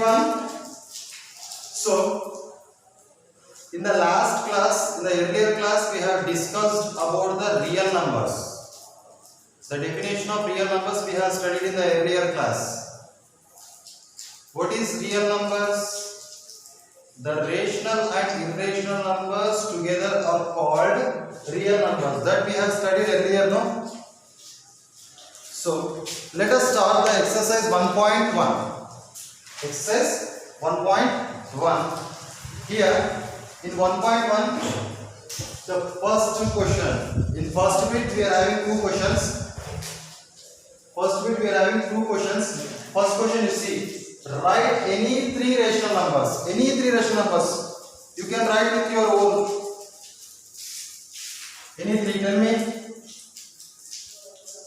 everyone. So, in the last class, in the earlier class, we have discussed about the real numbers. The definition of real numbers we have studied in the earlier class. What is real numbers? The rational and irrational numbers together are called real numbers. That we have studied earlier, no? So, let us start the exercise 1.1. Exercise 1.1. Here, in 1.1, the first question. In first bit, we are having two questions. First question, you see, write any three rational numbers. Any three rational numbers. You can write with your own. Any three, tell me.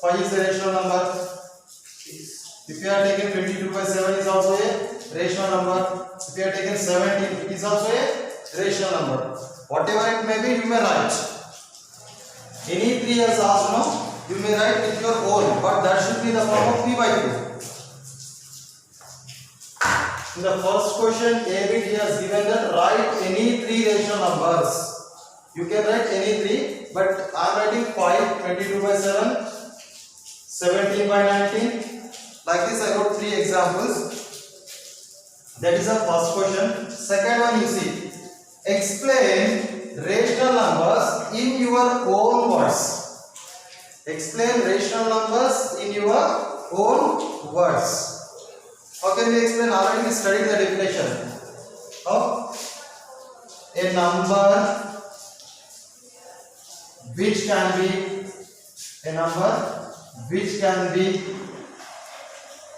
5 is a rational number. If you are taken 22 by 7 is also a rational number. If you are taken 17, it is also a rational number. Whatever it may be, you may write. Any three as asked, no? You may write with your own, but that should be the form of p by q. In the first question, A bit he has given that write any three rational numbers. You can write any three, but I am writing 5, 22 by 7, 17 by 19. Like this, I wrote three examples. That is the first question. Second one, you see, explain rational numbers in your own words. Explain rational numbers in your own words. How can we explain? Already we studied the definition of a number which can be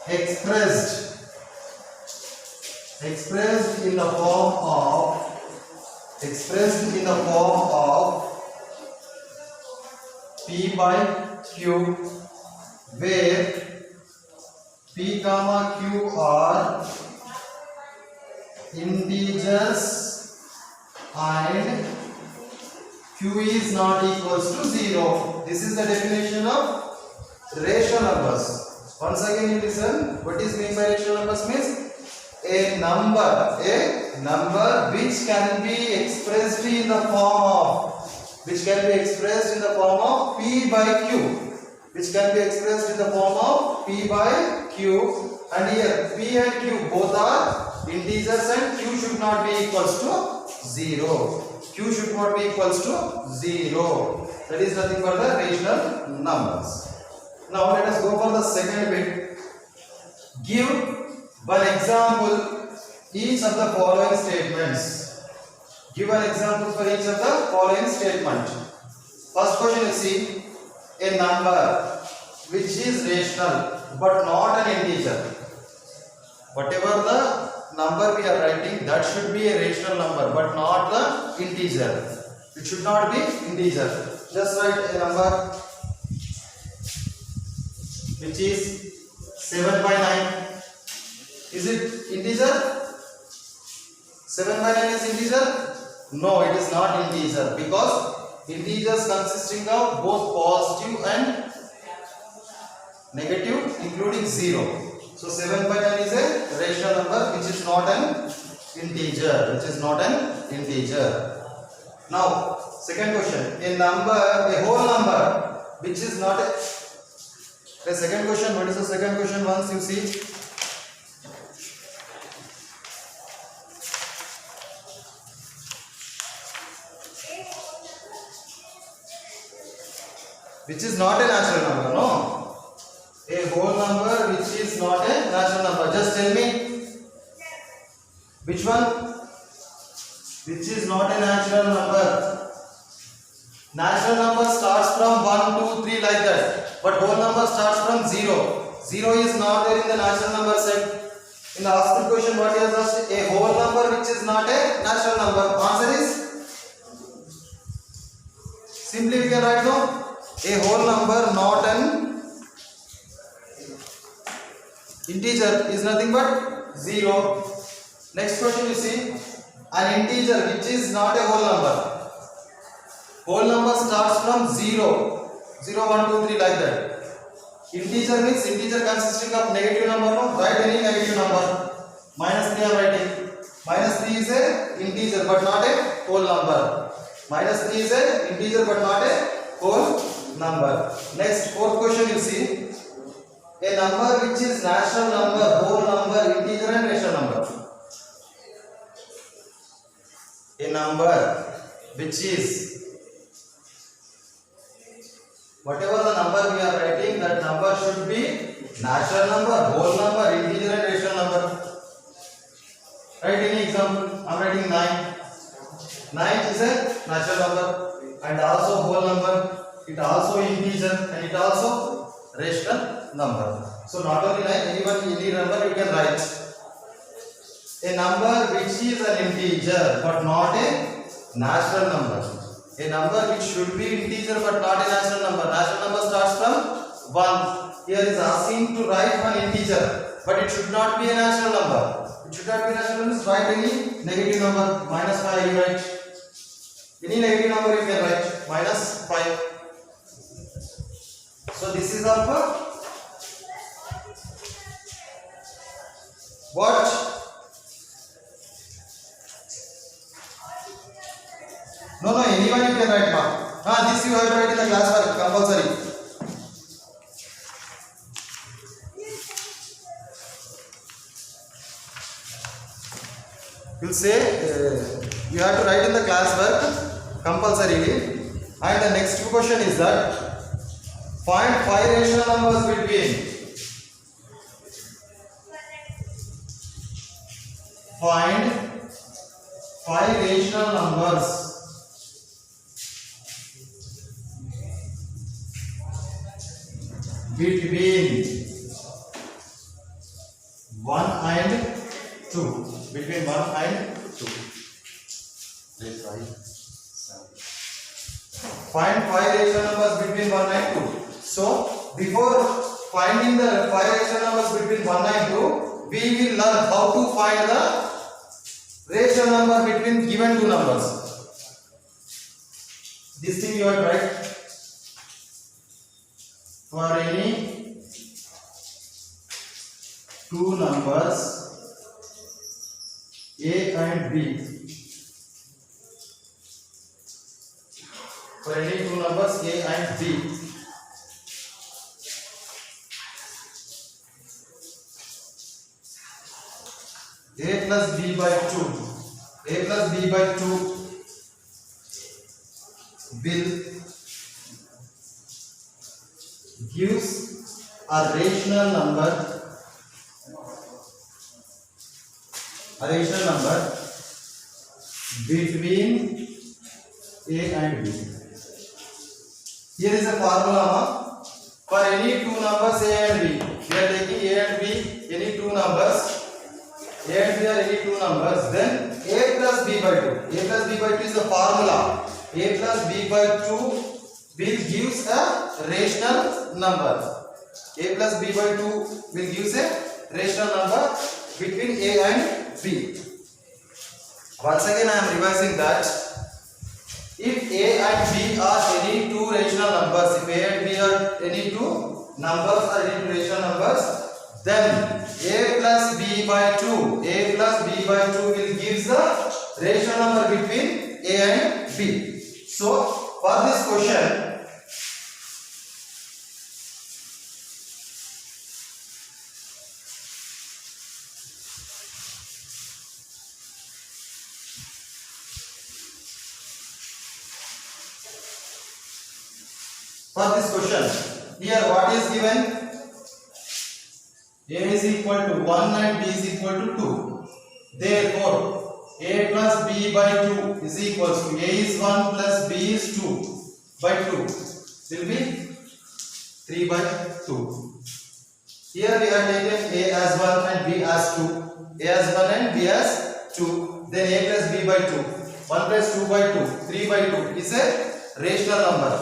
expressed in the form of p by q, where p comma q are integers and q is not equals to 0. This is the definition of rational numbers. Once again you listen. What is meant by rational numbers means a number which can be expressed in the form of p by q. Which can be expressed in the form of p by q, and here p and q both are integers and q should not be equals to 0. Q should not be equals to 0. That is nothing but the rational numbers. Now let us go for the second bit. Give one example each of the following statements. Give an example for each of the following statement. First question, you see, a number which is rational but not an integer. Whatever the number we are writing, that should be a rational number but not the integer. It should not be integer. Just write a number which is 7 by 9. Is it integer? 7 by 9 is integer? No, it is not integer, because integers consisting of both positive and negative, including 0. So 7 by 9 is a rational number which is not an integer. Now, second question. A whole number which is not a... The second question, what is the second question once you see? Which is not a natural number, no? A whole number which is not a natural number. Just tell me which one? Which is not a natural number. Natural number starts from 1, 2, 3 like that. But whole number starts from 0. 0 is not there in the natural number set. In the asked question, what he has asked? A whole number which is not a natural number. Answer is? Simply we can write down. A whole number not an integer is nothing but 0. Next question, you see, an integer which is not a whole number. Whole number starts from 0, 0, 1, 2, 3 like that. Integer means integer consisting of negative number, no? Write any negative number. -3 integer but not a whole number. Minus 3 is a integer but not a whole number. Next, fourth question you see. A number which is natural number, whole number, integer and rational number. A number which is, whatever the number we are writing, that number should be natural number, whole number, integer and rational number. Write any example. I am writing 9. 9 is a natural number and also whole number. It also integer and it also rational number. So not only 9, any number you can write. A number which is an integer but not a natural number. A number which should be integer but not a natural number. Natural number starts from 1. Here is asking to write one integer, but it should not be a natural number. It should not be a natural number. Write any negative number. Minus 5 you write. Any negative number you can write. Minus 5. So this is of what? No, anyone you can write mark. This you have to write in the class work, compulsory. You will say you have to write in the class work compulsorily. And the next question is that find 5 rational numbers between. Find 5 rational numbers between 1 and 2. Between 1 and 2. Let's try. Find 5 rational numbers between 1 and 2. So, before finding the 5 rational numbers between 1 and 2, we will learn how to find the rational number between given two numbers. This thing you have to write. For any two numbers A and B. For any two numbers A and B. A plus B by 2. A plus B by 2 will gives a rational number. A rational number between A and B. Here is a formula for any two numbers A and B. We are taking A and B, any two numbers. A and B are any two numbers. Then A plus B by 2. A plus B by 2 is the formula. A plus B by 2 will gives a rational number. A plus B by 2 will gives a rational number between A and B. Once again I am revising that if A and B are any two rational numbers, if A and B are any two numbers or any two rational numbers, then A plus B by 2, A plus B by 2 will give the rational number between A and B. So for this question, here what is given? A is equal to 1 and B is equal to 2. Therefore, A plus B by 2 is equal to A is 1 plus B is 2 by 2 will be 3 by 2. Here we have taken A as 1 and B as 2. A as 1 and B as 2. Then A plus B by 2. 1 plus 2 by 2. 3 by 2 is a rational number.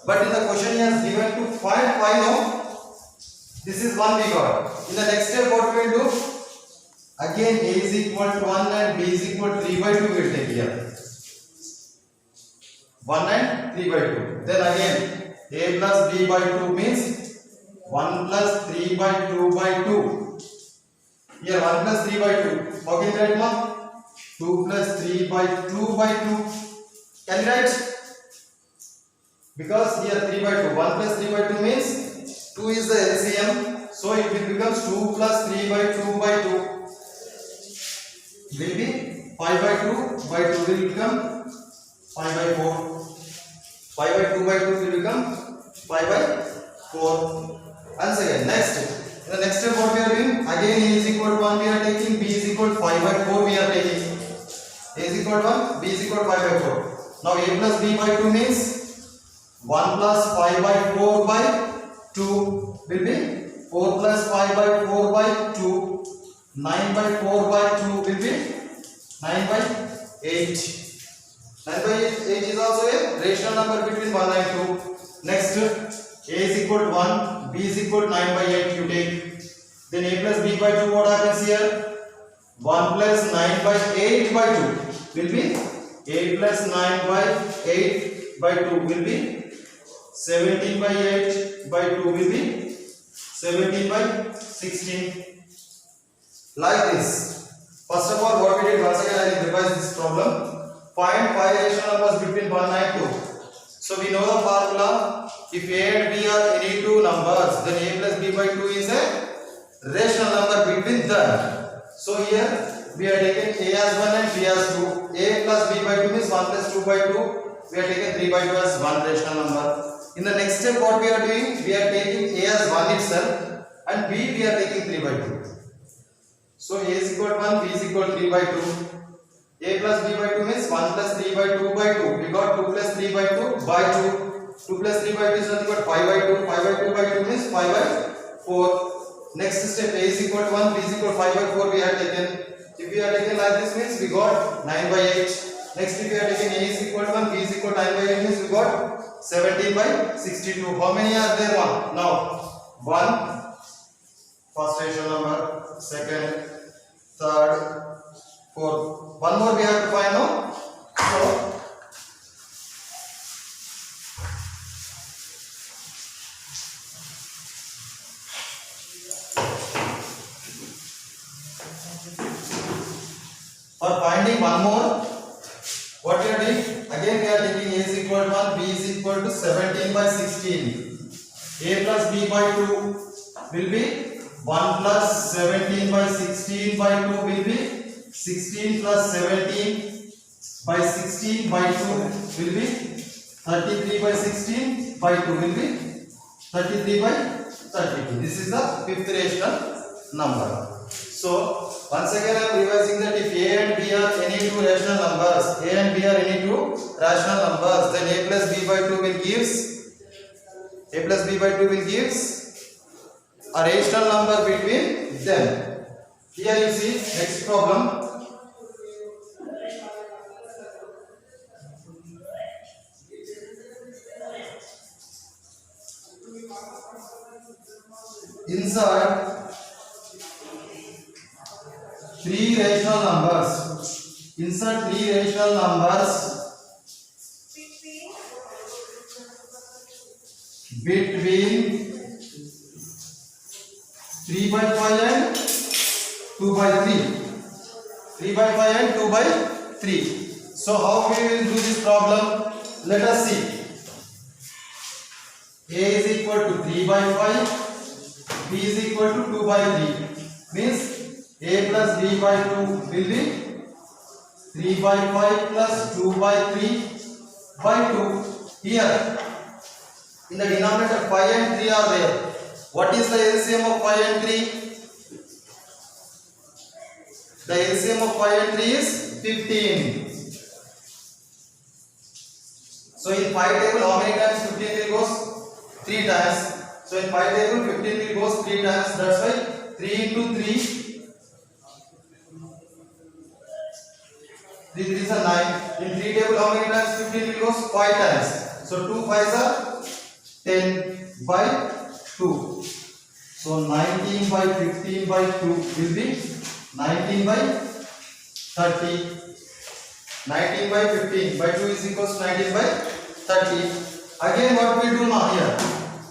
But in the question he has given to find phi of, this is 1 we got. In the next step what we will do? Again A is equal to 1 and B is equal to 3 by 2 we will take here. 1 and 3 by 2. Then again A plus B by 2 means 1 plus 3 by 2 by 2. Here 1 plus 3 by 2. How can you write now? 2 plus 3 by 2 by 2. Can you write? Because here 3 by 2. 1 plus 3 by 2 means 2 is the LCM. So it will become 2 plus 3 by 2 by 2. Will be 5 by 2 by 2 will become 5 by 4. 5 by 2 by 2 will become 5 by 4. Once again, next. The next step what we are doing? Again A is equal to 1 we are taking, B is equal to 5 by 4 we are taking. A is equal to 1, B is equal to 5 by 4. Now A plus B by 2 means 1 plus 5 by 4 by 2 will be 4 plus 5 by 4 by 2. 9 by 4 by 2 will be 9 by 8. 9 by 8 is also a rational number between 1 and 2. Next, A is equal to 1, B is equal to 9 by 8 you take. Then A plus B by 2 what happens here? 1 plus 9 by 8 by 2 will be 8 plus 9 by 8 by 2 will be 17 by 8 by 2 will be 17 by 16. Like this. First of all, what we did, once again I will revise this problem. Find 5 rational numbers between 1 and 2. So we know the formula. If A and B are any two numbers, then A plus B by 2 is a rational number between them. So here we are taking A as 1 and B as 2. A plus B by 2 means 1 plus 2 by 2. We are taking 3 by 2 as one rational number. In the next step what we are doing? We are taking A as 1 itself and B we are taking 3 by 2. So A is equal to 1, B is equal to 3 by 2. A plus B by 2 means 1 plus 3 by 2 by 2. We got 2 plus 3 by 2 by 2. 2 plus 3 by 2 is nothing but 5 by 2. 5 by 2 by 2 means 5 by 4. Next step, A is equal to 1, B is equal to 5 by 4 we have taken. If we are taken like this means we got 9 by 8. Next if we are taking A is equal to 1, B is equal to 9 by 8 means we got 17 by 62. How many are there? 1. Now 1, first rational number, second, third, fourth. One more we have to find now. So for finding one more, what we are doing? Again we are taking A is equal to 1, B is equal to 17 by 16. A plus B by 2 will be 1 plus 17 by 16 by 2 will be 16 plus 17 by 16 by 2 will be 33 by 16 by 2 will be 33 by 32. This is the fifth rational number. So once again I am revising that if A and B are any two rational numbers, A and B are any two rational numbers, then A plus B by 2 will gives a rational number between them. Here you see next problem. Insert three rational numbers. Insert three rational numbers between 3 by 5 and 2 by 3. 3 by 5 and 2 by 3. So how we will do this problem? Let us see. A is equal to 3 by 5, B is equal to 2 by 3. Means A plus B by 2 will be 3 by 5 plus 2 by 3 by 2. Here in the denominator 5 and 3 are there. What is the LCM of 5 and 3? The LCM of 5 and 3 is 15. So in 5 table how many times 15 will goes? 3 times. So in 5 table 15 will goes 3 times. That's why 3 into 3. 3 3s are 9. In 3 table how many times 15 will goes? 5 times. So 2 5s are 10 by 2. So 19 by 15 by 2 will be 19 by 30. 19 by 15 by 2 is equals to 19 by 30. Again what we do now here?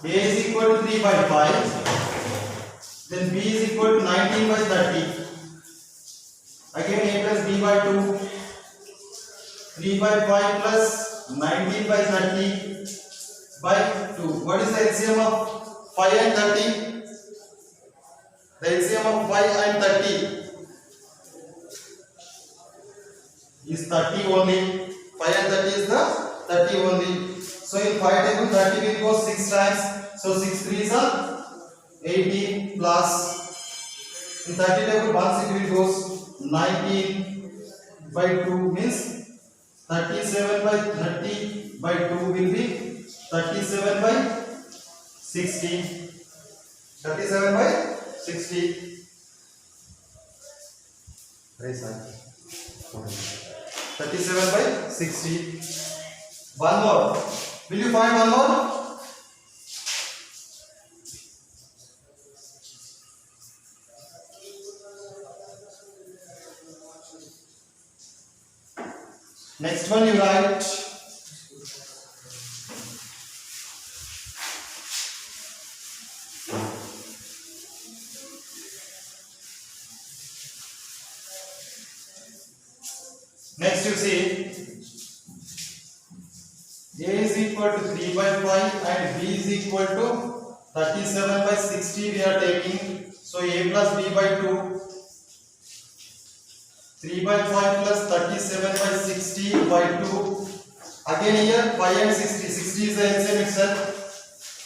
A is equal to 3 by 5. Then B is equal to 19 by 30. Again a plus b by 2. 3 by 5 plus 19 by 30 by 2. What is the LCM of 5 and 30? The LCM of 5 and 30 is 30 only. 5 and 30 is the 30 only. So in 5 table 30 will go 6 times. So 6 3s are 18 plus in 30 table once it will goes 19 by 2 means 37 by 30 by 2 will be 37 by 60. 37 by 60. Very sorry. 37 by 60. One more. Will you find one more? Next one you write. Next you see A is equal to 3 by 5 and B is equal to 37 by 60 we are taking. So A plus B by 2. 3 by 5 plus 37 by 60 by 2. Again here 5 and 60. 60 is the LCM itself.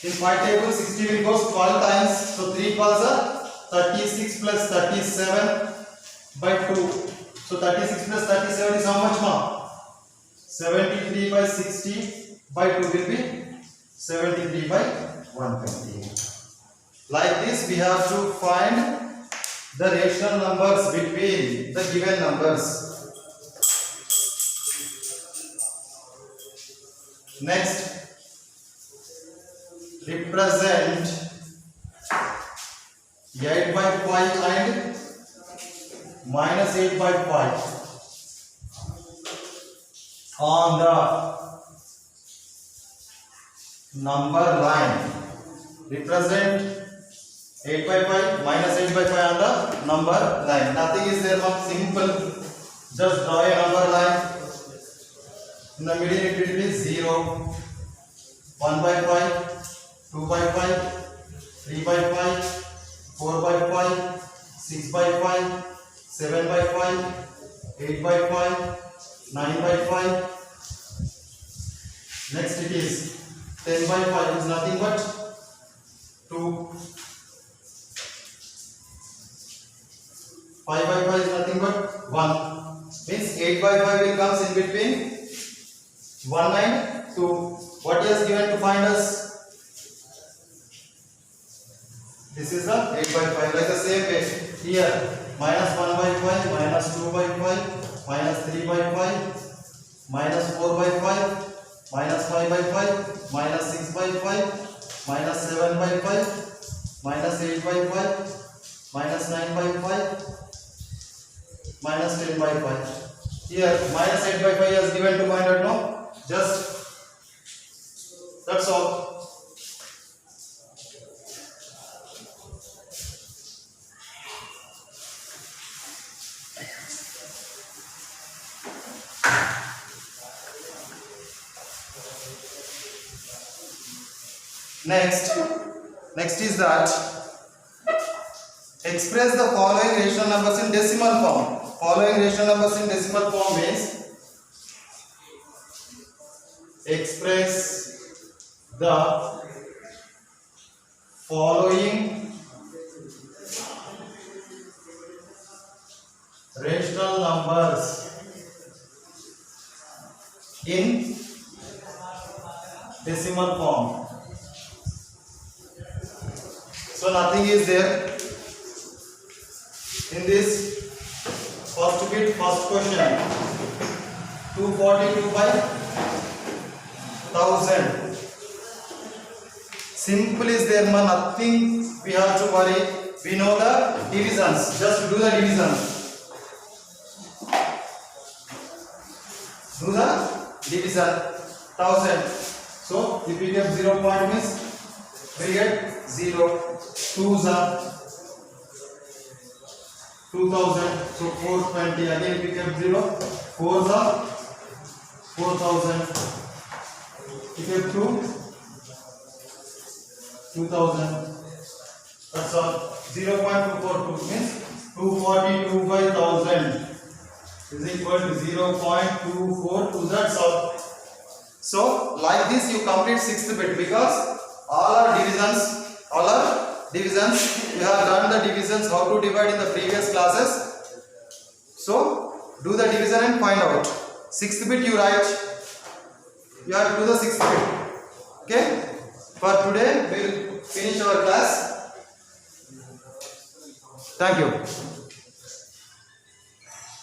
In 5 table 60 will go 12 times. So 3 12s are 36 plus 37 by 2. So 36 plus 37 is how much more? 73 by 60 by 2 will be 73 by 120. Like this we have to find the rational numbers between the given numbers. Next, represent 8 by 5 and minus 8 by 5 on the number line. Represent 8 by 5 minus 8 by 5 on the number line. Nothing is there, not simple. Just draw a number line. In the middle it will be 0, 1 by 5, 2 by 5, 3 by 5, 4 by 5, 6 by 5, 7 by 5, 8 by 5, 9 by 5. Next it is 10 by 5 is nothing but 2. 5 by 5 is nothing but 1. Means 8 by 5 will comes in between 1 and 2. What he has given to find us? This is the 8 by 5. Like the same way here, minus 1 by 5, minus 2 by 5, minus 3 by 5, minus 4 by 5, minus 5 by 5, minus 6 by 5, minus 7 by 5, minus 8 by 5, minus 9 by 5, minus 10 by 5. Here minus 8 by 5 is given to find out, no? Just that's all. Next is that express the following rational numbers in decimal form. Following rational numbers in decimal form means express the following rational numbers in decimal form. So nothing is there in this first bit, first question. 242 by 1000. Simple is there, man. Nothing we have to worry. We know the divisions. Just do the division. Do the division. 1000. So if we get 0 point means we get 0. 2s are 2000. So 420. Again we kept 0. 4 the 4000. We kept 2. 2000. That's all. 0.242 means 242 by 1000 is equal to 0.242. That's all. So like this you complete sixth bit, because all are divisions. You have done the divisions, how to divide in the previous classes. So do the division and find out. Sixth bit you write. You have to do the sixth bit. Okay. For today we will finish our class. Thank you.